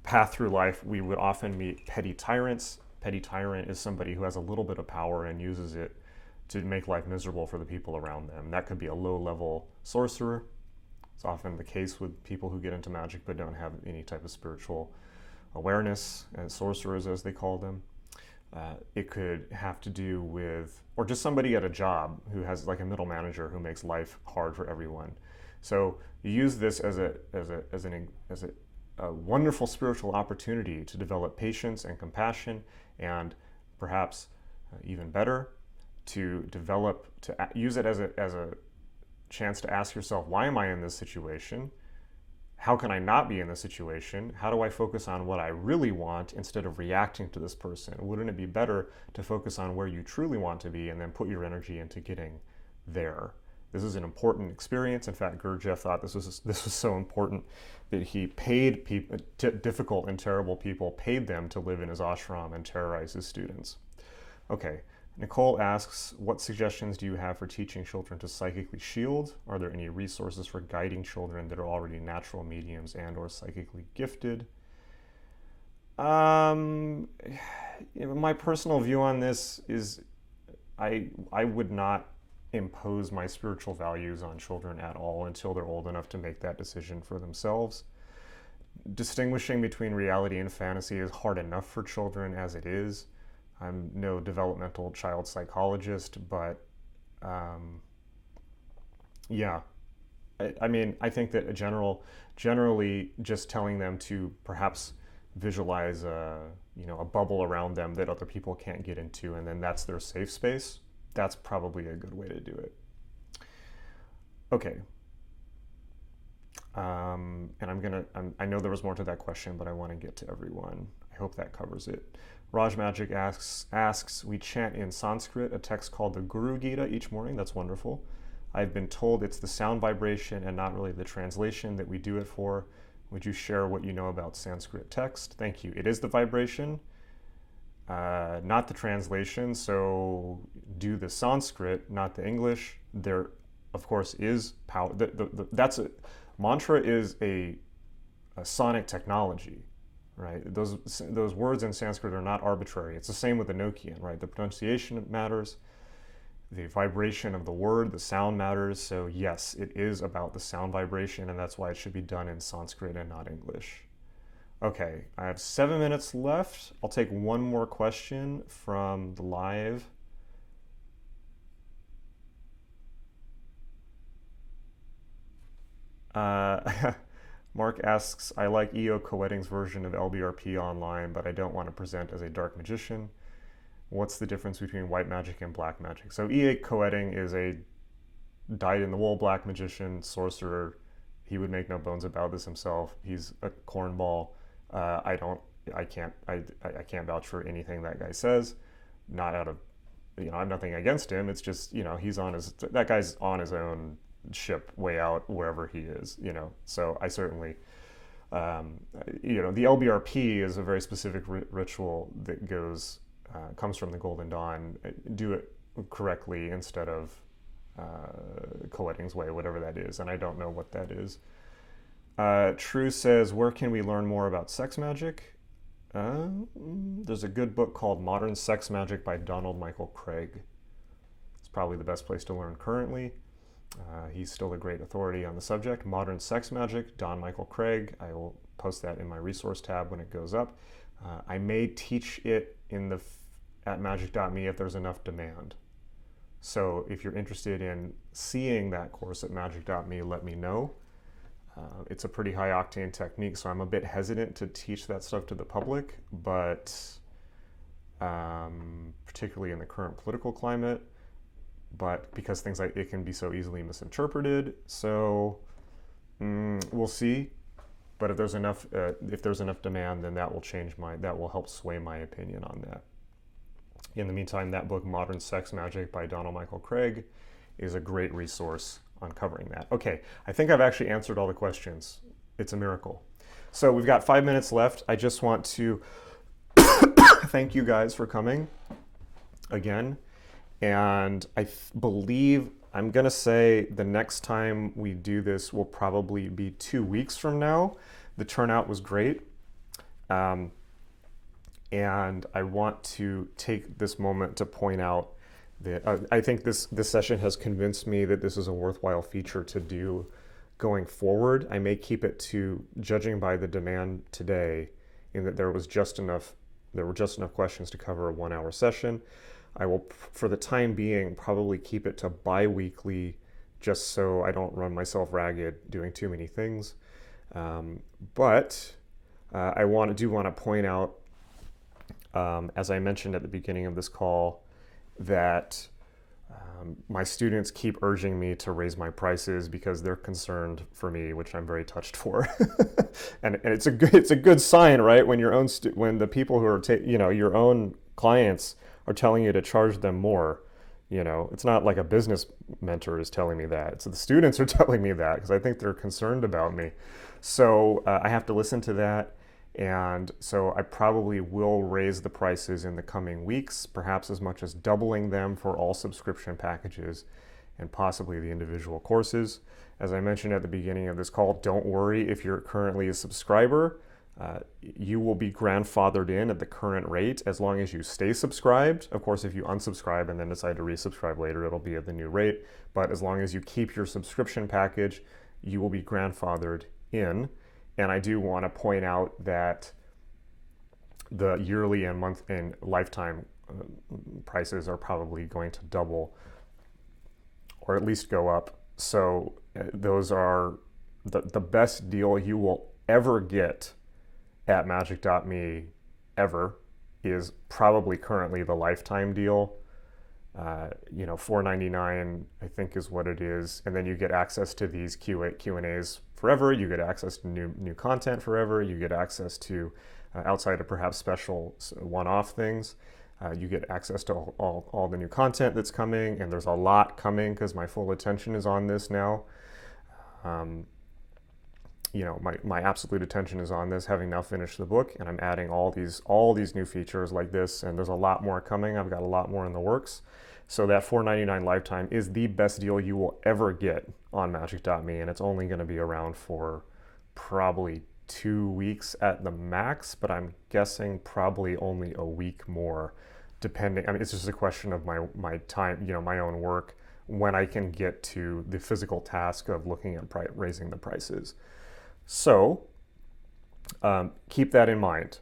path through life, we would often meet petty tyrants. Petty tyrant is somebody who has a little bit of power and uses it to make life miserable for the people around them. That could be a low-level sorcerer. It's often the case with people who get into magic but don't have any type of spiritual awareness, as sorcerers as they call them. It could have to do with, or just somebody at a job who has like a middle manager who makes life hard for everyone. So you use this as a wonderful spiritual opportunity to develop patience and compassion, and perhaps even better, to use it as a chance to ask yourself, why am I in this situation? How can I not be in this situation? How do I focus on what I really want instead of reacting to this person? Wouldn't it be better to focus on where you truly want to be and then put your energy into getting there? This is an important experience. In fact, Gurdjieff thought this was so important that he paid people, difficult and terrible people, paid them to live in his ashram and terrorize his students. Okay, Nicole asks, what suggestions do you have for teaching children to psychically shield? Are there any resources for guiding children that are already natural mediums and or psychically gifted? My personal view on this is I would not impose my spiritual values on children at all until they're old enough to make that decision for themselves. Distinguishing between reality and fantasy is hard enough for children as it is. I'm no developmental child psychologist, but yeah. I think that generally just telling them to perhaps visualize a bubble around them that other people can't get into, and then that's their safe space. That's probably a good way to do it. Okay. And I know there was more to that question, but I want to get to everyone. I hope that covers it. Raj Magic asks, we chant in Sanskrit a text called the Guru Gita each morning. That's wonderful. I've been told it's the sound vibration and not really the translation that we do it for. Would you share what you know about Sanskrit text? Thank you. It is the vibration, not the translation. So do the Sanskrit, not the English. There, of course, is power. Mantra is a sonic technology, right? Those words in Sanskrit are not arbitrary. It's the same with the Enochian, right? The pronunciation matters, the vibration of the word, the sound matters. So yes, it is about the sound vibration, and that's why it should be done in Sanskrit and not English. Okay, I have 7 minutes left. I'll take one more question from the live. Mark asks, I like E.O. Coetting's version of LBRP online, but I don't want to present as a dark magician. What's the difference between white magic and black magic? So E.A. Coetting is a dyed-in-the-wool black magician, sorcerer. He would make no bones about this himself. He's a cornball. I can't vouch for anything that guy says. Not out of, I have nothing against him. It's just, that guy's on his own ship way out wherever he is, So I certainly, the LBRP is a very specific ritual that comes from the Golden Dawn. Do it correctly instead of Coetting's way, whatever that is, and I don't know what that is. True says, where can we learn more about sex magic? There's a good book called Modern Sex Magic by Donald Michael Craig. It's probably the best place to learn currently. He's still a great authority on the subject. Modern Sex Magic, Don Michael Craig. I will post that in my resource tab when it goes up. I may teach it at magic.me if there's enough demand. So if you're interested in seeing that course at magic.me, let me know. It's a pretty high octane technique, so I'm a bit hesitant to teach that stuff to the public, but particularly in the current political climate, but because things like it can be so easily misinterpreted. So we'll see. But if there's enough demand, then that will help sway my opinion on that. In the meantime, that book, Modern Sex Magic by Donald Michael Craig, is a great resource on covering that. Okay, I think I've actually answered all the questions. It's a miracle. So we've got 5 minutes left. I just want to thank you guys for coming again. And I believe I'm going to say the next time we do this will probably be 2 weeks from now. The turnout was great. And I want to take this moment to point out that I think this session has convinced me that this is a worthwhile feature to do going forward. I may keep it to, judging by the demand today, in that there were just enough questions to cover a 1 hour session. I will, for the time being, probably keep it to bi-weekly, just so I don't run myself ragged doing too many things. But I do want to point out, as I mentioned at the beginning of this call, that my students keep urging me to raise my prices because they're concerned for me, which I'm very touched for. and it's a good sign, right? When when the people who are your own clients are telling you to charge them more. It's not like a business mentor is telling me that. It's the students are telling me that because I think they're concerned about me. So I have to listen to that. And so I probably will raise the prices in the coming weeks, perhaps as much as doubling them for all subscription packages and possibly the individual courses. As I mentioned at the beginning of this call, don't worry if you're currently a subscriber. You will be grandfathered in at the current rate as long as you stay subscribed. Of course, if you unsubscribe and then decide to resubscribe later, it'll be at the new rate. But as long as you keep your subscription package, you will be grandfathered in. And I do want to point out that the yearly and month and lifetime prices are probably going to double or at least go up. So those are the best deal you will ever get at magic.me ever is probably currently the lifetime deal. $4.99 I think is what it is, and then you get access to these Q&As forever. You get access to new content forever. You get access to outside of perhaps special one-off things. You get access to all the new content that's coming, and there's a lot coming because my full attention is on this now. My absolute attention is on this, having now finished the book, and I'm adding all these new features like this, and there's a lot more coming. I've got a lot more in the works. So that $4.99 lifetime is the best deal you will ever get on magic.me, and it's only going to be around for probably 2 weeks at the max, but I'm guessing probably only a week more, depending. I mean, it's just a question of my time, my own work, when I can get to the physical task of looking at raising the prices. So keep that in mind.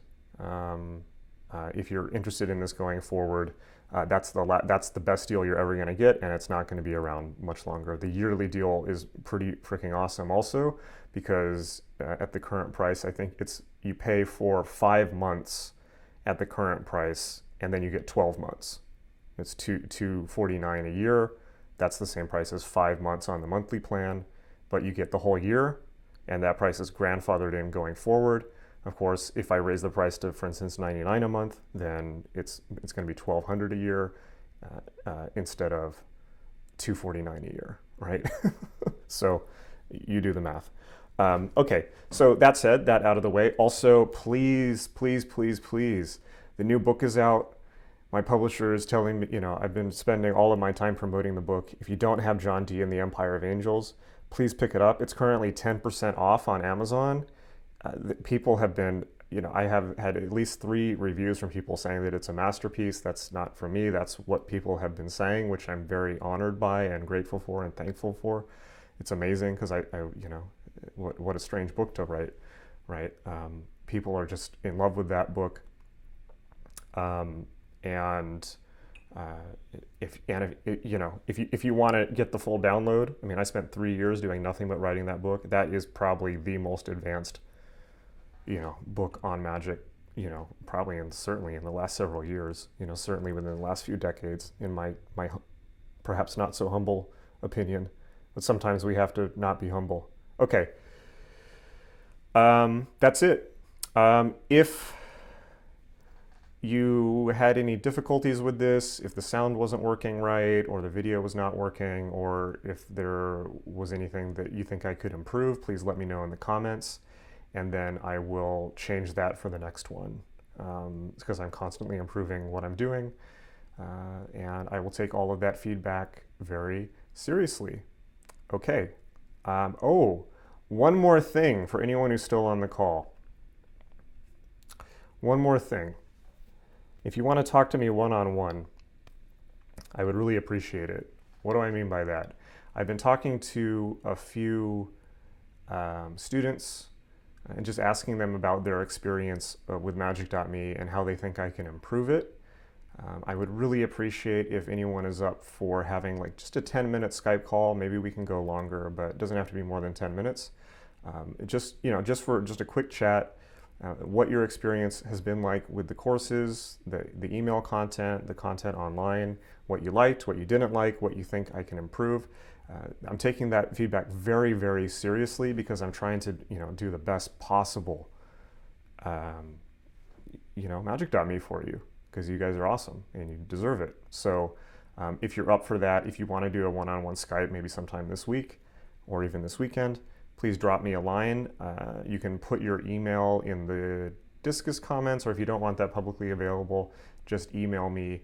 If you're interested in this going forward, that's the best deal you're ever going to get, and it's not going to be around much longer. The yearly deal is pretty freaking awesome also, because at the current price, I think you pay for 5 months at the current price, and then you get 12 months. It's $249 a year. That's the same price as 5 months on the monthly plan, but you get the whole year, and that price is grandfathered in going forward. Of course, if I raise the price to, for instance, $99 a month, then it's going to be $1,200 a year instead of $249 a year, right? So you do the math. Okay, so that said, that out of the way. Also, please, please, please, please, the new book is out. My publisher is telling me, I've been spending all of my time promoting the book. If you don't have John Dee and the Empire of Angels, please pick it up. It's currently 10% off on Amazon. People have been I have had at least 3 reviews from people saying that it's a masterpiece. That's not for me. That's what people have been saying, which I'm very honored by and grateful for and thankful for. It's amazing because what a strange book to write, right? People are just in love with that book. And if you want to get the full download, I mean, I spent 3 years doing nothing but writing that book. That is probably the most advanced, book on magic, probably and certainly in the last several years, certainly within the last few decades, in my perhaps not so humble opinion. But sometimes we have to not be humble. Okay. That's it. If you had any difficulties with this, if the sound wasn't working right, or the video was not working, or if there was anything that you think I could improve, please let me know in the comments, and then I will change that for the next one. Because I'm constantly improving what I'm doing, and I will take all of that feedback very seriously. Okay. One more thing for anyone who's still on the call. One more thing. If you want to talk to me one-on-one, I would really appreciate it. What do I mean by that? I've been talking to a few students and just asking them about their experience with Magic.me and how they think I can improve it. I would really appreciate if anyone is up for having like just a 10-minute Skype call. Maybe we can go longer, but it doesn't have to be more than 10 minutes. Just for a quick chat, what your experience has been like with the courses, the email content, the content online, what you liked, what you didn't like, what you think I can improve. I'm taking that feedback very, very seriously because I'm trying to, do the best possible, Magic.me for you, because you guys are awesome and you deserve it. So if you're up for that, if you want to do a one-on-one Skype, maybe sometime this week or even this weekend, please drop me a line. You can put your email in the Discus comments, or if you don't want that publicly available, just email me.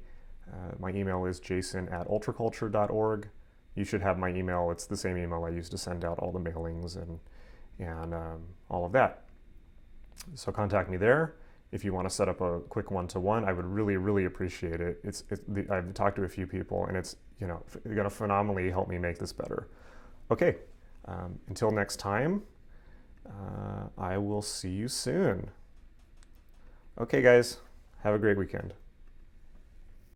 My email is jason@ultraculture.org. You should have my email. It's the same email I use to send out all the mailings and all of that. So contact me there. If you want to set up a quick one-to-one, I would really, really appreciate it. I've talked to a few people, and it's going to phenomenally help me make this better. Okay. Until next time, I will see you soon. Okay, guys, have a great weekend.